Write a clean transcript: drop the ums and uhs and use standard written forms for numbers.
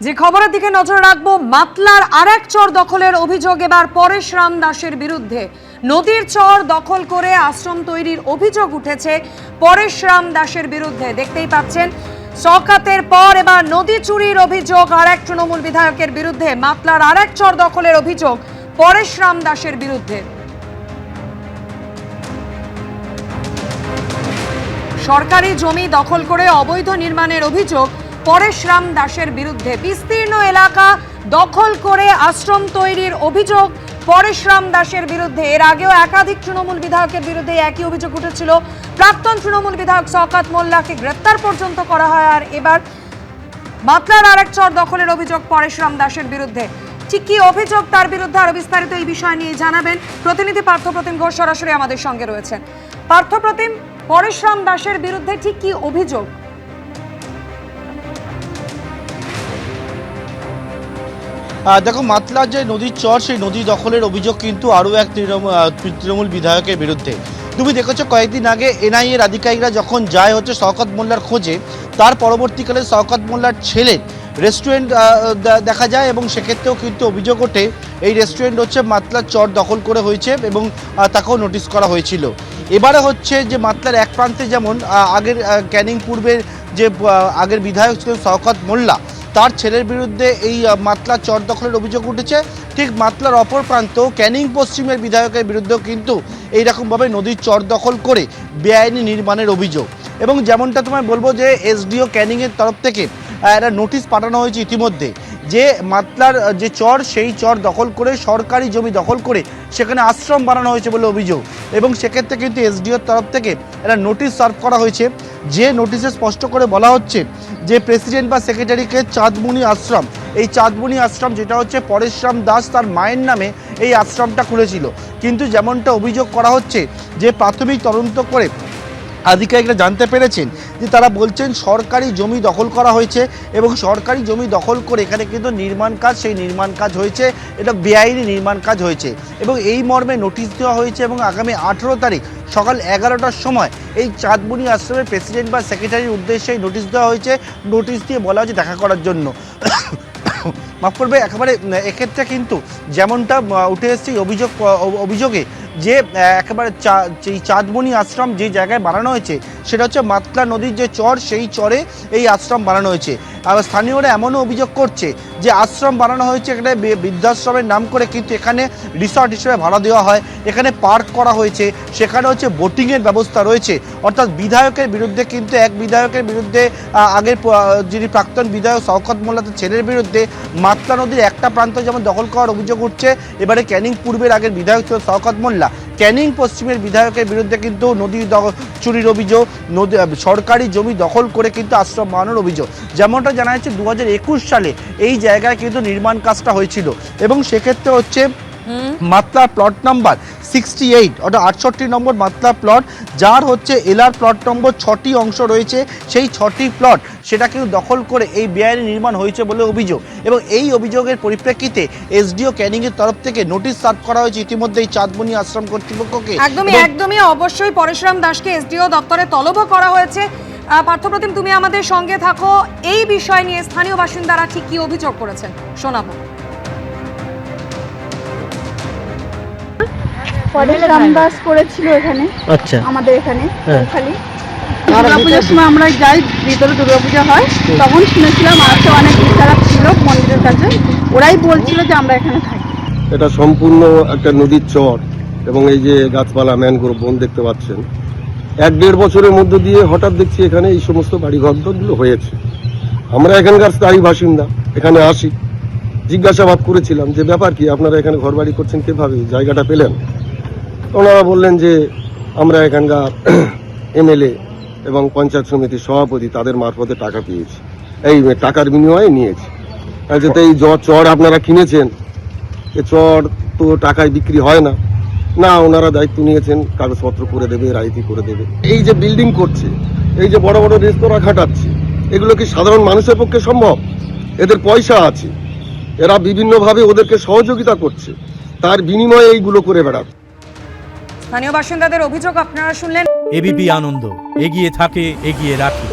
যে খবরের দিকে নজর রাখবো, মাতলার আরেক চর দখলের অভিযোগ এবার পরেশ রাম দাসের বিরুদ্ধে। নদীর চর দখল করে আশ্রম তৈরির অভিযোগ উঠেছে পরেশ রাম দাসের বিরুদ্ধে। দেখতেই পাচ্ছেন, শওকতের পর এবার নদী চুরির অভিযোগ আরেক তৃণমূল বিধায়কের বিরুদ্ধে। মাতলার আরেক চর দখলের অভিযোগ পরেশ রাম দাসের বিরুদ্ধে। সরকারি জমি দখল করে অবৈধ নির্মাণের অভিযোগ পরেশ রাম দাসের বিরুদ্ধে। বিস্তীর্ণ এলাকা দখল করে আশ্রম তৈরির অভিযোগ পরেশ রাম দাসের বিরুদ্ধে। এর আগেও একাধিক তৃণমূল বিধায়কের বিরুদ্ধে একই অভিযোগ উঠেছিল। প্রাক্তন তৃণমূল বিধায়ক শওকত মোল্লাকে গ্রেপ্তার পর্যন্ত করা হয়। আর এবার মাতলার আরেক চর দখলের অভিযোগ পরেশ রাম দাসের বিরুদ্ধে। ঠিক কি অভিযোগ তার বিরুদ্ধে, আরো বিস্তারিত এই বিষয় নিয়ে জানাবেন প্রতিনিধি পার্থপ্রতিম ঘোষ সরাসরি আমাদের সঙ্গে রয়েছেন। পার্থপ্রতিম, পরেশ রাম দাসের বিরুদ্ধে ঠিক কি অভিযোগ? দেখো, মাতলার যে নদীর চর, সেই নদী দখলের অভিযোগ কিন্তু আরও এক তৃণমূল বিধায়কের বিরুদ্ধে। তুমি দেখেছো কয়েকদিন আগে এনআইএর আধিকারিকরা যখন যায় হচ্ছে শওকত মোল্লার খোঁজে, তার পরবর্তীকালে শওকত মোল্লার ছেলের রেস্টুরেন্ট দেখা যায় এবং সেক্ষেত্রেও কিন্তু অভিযোগ ওঠে এই রেস্টুরেন্ট হচ্ছে মাতলার চর দখল করে হয়েছে এবং তাকেও নোটিশ করা হয়েছিল। এবারে হচ্ছে যে মাতলার এক প্রান্তে যেমন আগের ক্যানিং পূর্বের যে আগের বিধায়ক ছিলেন শওকত মোল্লা, তার ছেলের বিরুদ্ধে এই মাতলার চর দখলের অভিযোগ উঠেছে, ঠিক মাতলার অপর প্রান্ত ক্যানিং পশ্চিমের বিধায়কের বিরুদ্ধেও কিন্তু এইরকমভাবে নদীর চর দখল করে বেআইনি নির্মাণের অভিযোগ। এবং যেমনটা তোমায় বলবো যে এসডিও ক্যানিংয়ের তরফ থেকে একটা নোটিশ পাঠানো হয়েছে ইতিমধ্যে, যে মাতলার যে চর, সেই চর দখল করে সরকারি জমি দখল করে সেখানে আশ্রম বানানো হয়েছে বলে অভিযোগ। এবং সেক্ষেত্রে কিন্তু এসডিওর তরফ থেকে একটা নোটিশ সার্ভ করা হয়েছে, যে নোটিশে স্পষ্ট করে বলা হচ্ছে যে প্রেসিডেন্ট বা সেক্রেটারিকে চাঁদমণি আশ্রম, এই চাঁদমণি আশ্রম যেটা হচ্ছে পরেশ রাম দাস তার মায়ের নামে এই আশ্রমটা খুলেছিল। কিন্তু যেমনটা অভিযোগ করা হচ্ছে যে প্রাথমিক তদন্ত করে আধিকারিকরা জানতে পেরেছেন যে তারা বলছেন সরকারি জমি দখল করা হয়েছে এবং সরকারি জমি দখল করে এখানে কিন্তু নির্মাণ কাজ, সেই নির্মাণ কাজ হয়েছে, এটা বেআইনি নির্মাণ কাজ হয়েছে এবং এই মর্মে নোটিশ দেওয়া হয়েছে। এবং আগামী 18 তারিখ সকাল 11টার সময় এই চাঁদমণি আশ্রমের প্রেসিডেন্ট বা সেক্রেটারির উদ্দেশ্যে নোটিশ দেওয়া হয়েছে। নোটিশ দিয়ে বলা হয়েছে দেখা করার জন্য। মাফ করবে, একেবারে এক্ষেত্রে কিন্তু যেমনটা উঠে এসছে অভিযোগে যে একেবারে এই চাঁদমণি আশ্রম যে জায়গায় বানানো হয়েছে সেটা হচ্ছে মাতলা নদীর যে চর, সেই চরে এই আশ্রম বানানো হয়েছে। আর স্থানীয়রা এমনও অভিযোগ করছে যে আশ্রম বানানো হয়েছে এখানে বৃদ্ধাশ্রমের নাম করে, কিন্তু এখানে রিসর্ট হিসেবে ভাড়া দেওয়া হয়, এখানে পার্ক করা হয়েছে, সেখানে হচ্ছে বোটিংয়ের ব্যবস্থা রয়েছে। অর্থাৎ বিধায়কের বিরুদ্ধে কিন্তু এক বিধায়কের বিরুদ্ধে, আগের যিনি প্রাক্তন বিধায়ক শওকত মোল্লার ছেলের বিরুদ্ধে মাতলা নদীর একটা প্রান্ত যেমন দখল করার অভিযোগ উঠছে, এবারে ক্যানিং পূর্বের আগের বিধায়ক ছিল শওকত মোল্লা, ক্যানিং পশ্চিমের বিধায়কের বিরুদ্ধে কিন্তু নদী চুরির অভিযোগ, সরকারি জমি দখল করে কিন্তু আশ্রম বানানোর অভিযোগ। যেমনটা জানা যাচ্ছে 2021 সালে এই জায়গায় কিন্তু নির্মাণ কাজটা হয়েছিল এবং সেক্ষেত্রে হচ্ছে মাতলা প্লট নাম্বার 68 অর্থাৎ 68 নম্বর মাতলা প্লট, যার হচ্ছে এলআর প্লট নম্বর 6টি অংশ রয়েছে, সেই 6টি প্লট সেটা কিন্তু দখল করে এই বেআইনি নির্মাণ হয়েছে বলে অভিযোগ। এবং এই অভিযোগের পরিপ্রেক্ষিতে এসডিও ক্যানিংয়ের তরফ থেকে নোটিশ সার্ভ করা হয়েছে ইতিমধ্যে এই চাঁদমণি আশ্রম কর্তৃপক্ষকে। একদমই অবশ্যই পরেশ রাম দাসকে এসডিও দপ্তরে তলবও করা হয়েছে। পার্থপ্রতিম, তুমি আমাদের সঙ্গে থাকো, এই বিষয় নিয়ে স্থানীয় বাসিন্দারা ঠিক কি অভিযোগ করেছেন শোনাবো। পরেশ রাম দাস করেছিল এখানে, আচ্ছা, আমাদের এখানে খালি দুর্গাপূজার সময় আমরা যাই, ভিতরে দুর্গাপূজা হয়, তখন শুনেছিলাম আজকে অনেক খারাপ ছিল মন্দিরের কাছে, ওরাই বলছিল যে আমরা এখানে থাকি। এটা সম্পূর্ণ একটা নদীর চর এবং এই যে গাছপালা, ম্যানগ্রোভ বন দেখতে পাচ্ছেন, 1-1.5 বছরের মধ্যে দিয়ে হঠাৎ দেখছি এখানে এই সমস্ত বাড়িঘরগুলো হয়েছে। আমরা এখানকার স্থায়ী বাসিন্দা, এখানে আসি, জিজ্ঞাসাবাদ করেছিলাম যে ব্যাপার কি, আপনারা এখানে ঘর বাড়ি করছেন, কীভাবে জায়গাটা পেলেন? ওনারা বললেন যে আমরা এখানকার এমএলএ এবং পঞ্চায়েত সমিতির সভাপতি তাদের মারফতে টাকা পেয়েছি, এই টাকার বিনিময়ে নিয়েছি। যাতে এই চর আপনারা কিনেছেন, এ চর তো টাকায় বিক্রি হয় না, না ওনারা দায়িত্ব নিয়েছেন কাগজপত্র করে দেবে, রাইতি করে দেবে। এই যে বিল্ডিং করছে, এই যে বড় বড় রেস্তোরাঁ খাটাচ্ছে, এগুলো কি সাধারণ মানুষের পক্ষে সম্ভব? এদের পয়সা আছে, এরা বিভিন্নভাবে ওদেরকে সহযোগিতা করছে, তার বিনিময়ে এইগুলো করে বেড়াচ্ছে। স্থানীয় বাসিন্দাদের অভিযোগ আপনারা শুনলেন। এবিপি আনন্দ, এগিয়ে থাকে, এগিয়ে রাখে।